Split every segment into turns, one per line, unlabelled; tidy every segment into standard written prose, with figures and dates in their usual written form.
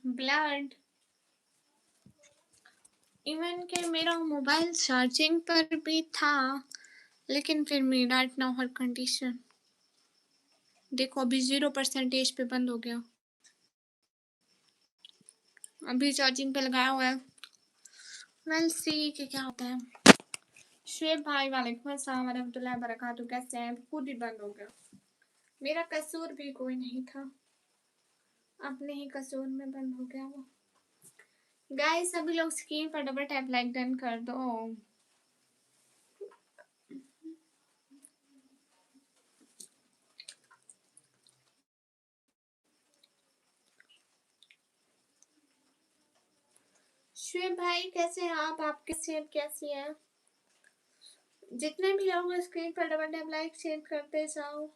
Blood even के मेरा mobile charging पर भी था, लेकिन फिर मेरा इतना हर कंडीशन देखो अभी 0% पे बंद हो गया। अभी चार्जिंग पे लगाया हुआ है। वेल सी कि क्या होता है। शुएब भाई वालेकुम अस्सलाम वरहमतुल्लाहि वबरकातुहू, कैसे हैं? खुद ही बंद हो गया। मेरा कसूर भी कोई नहीं था, अपने ही कसूर में बंद हो गया वो। गाइस सभी लोग स्क्रीन पर डबल टैप लाइक डन कर दो। शुएब भाई कैसे हैं आपकी सेहत कैसी है? जितने भी लोग स्क्रीन पर डबल टैप लाइक शेयर करते जाओ।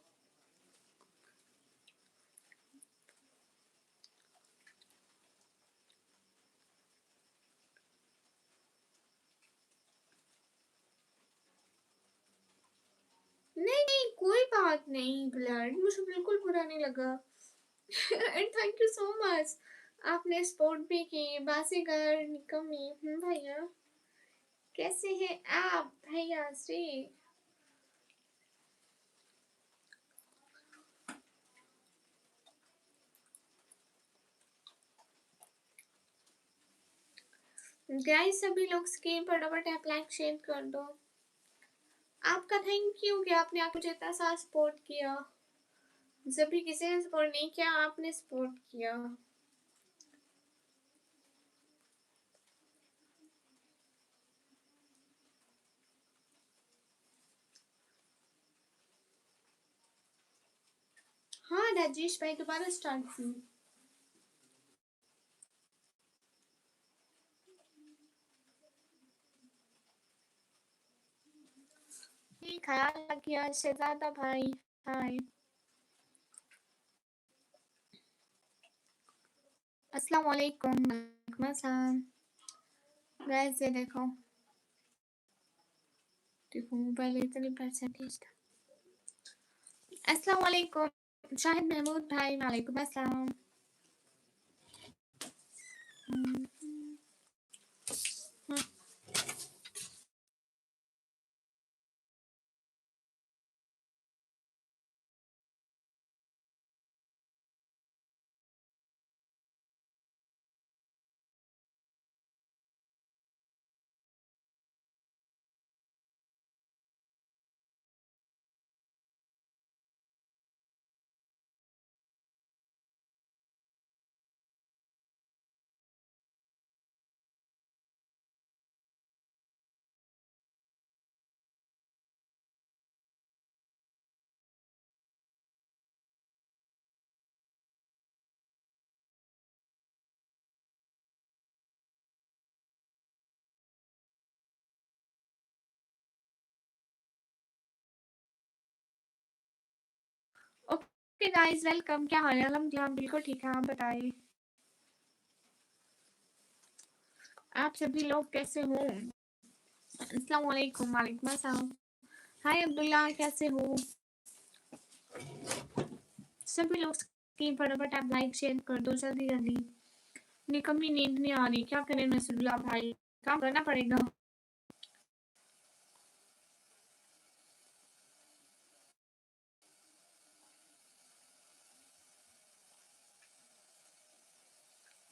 नहीं नहीं कोई बात नहीं ब्लड, मुझे बिल्कुल बुरा नहीं लगा। And thank you so much, आपने सपोर्ट भी की। बासीगर निकमी भैया कैसे हैं आप? भैया श्री गाइस सभी लोग स्क्रीन पर डबल टैप लाइक शेयर कर दो। आपका थैंक यू कि आपने मुझे इतना सा सपोर्ट किया। जब भी किसी ने सपोर्ट नहीं किया आपने सपोर्ट किया। हाँ राजेश भाई दोबारा स्टार्ट की। ख्याल रखिए शहजादा भाई। हाय अस्सलाम वालेकुम। गाइस ये देखो देखो मोबाइल इतनी परसेंटेज था। अस्सलाम वालेकुम शाहिद महमूद भाई वालेकुम अस्सलाम। Okay guys welcome. क्या हाल है? अल्हम्दुलिल्लाह बिल्कुल ठीक है, आप बताइए आप सभी लोग कैसे हो? अस्सलाम वालेकुम। वालेकुम अस्सलाम। हाय अब्दुल्ला कैसे हो? सभी लोग स्क्रीन पर फटाफट लाइक शेयर कर दो जल्दी जल्दी। निकम्मी नींद नहीं आ रही, क्या करें नसरुल्लाह भाई, काम करना पड़ेगा।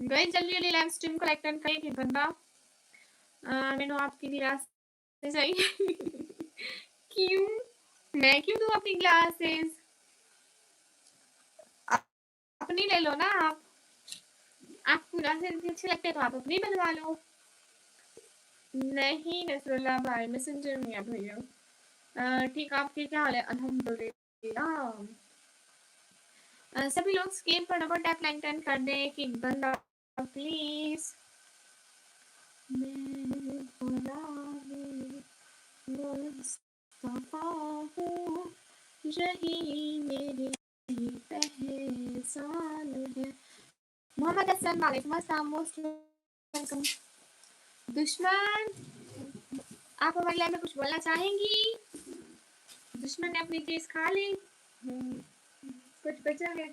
गए जल्दी जल्दी लाइव स्ट्रीम को लाइक करके कि बंदा मैंने आपकी ग्लासेस चाहिए। क्यों? मैं क्यों दूं अपनी ग्लासेस? अपनी ले लो ना आप। आपको ग्लासेस अच्छे लगते हैं तो आप अपनी बनवा लो। नहीं नसरुल्लाह भाई मैसेंजर में है भैया। ठीक आपके क्या हाल है? अल्हम्दुलिल्लाह। सभी लोग स्क्रीन पर डबल टैप लाइक टर्न कर दें कि बंदा प्लीज। मैं खुदा मुस्तफा हूँ, यही मेरी पहचान है। मोहम्मद हसन वालेकुम अस्सलाम मोस्ट वेलकम। दुश्मन आप हमारे लाइफ में कुछ बोलना चाहेंगी? दुश्मन ने अपनी चीज खा ली, कुछ बचा है।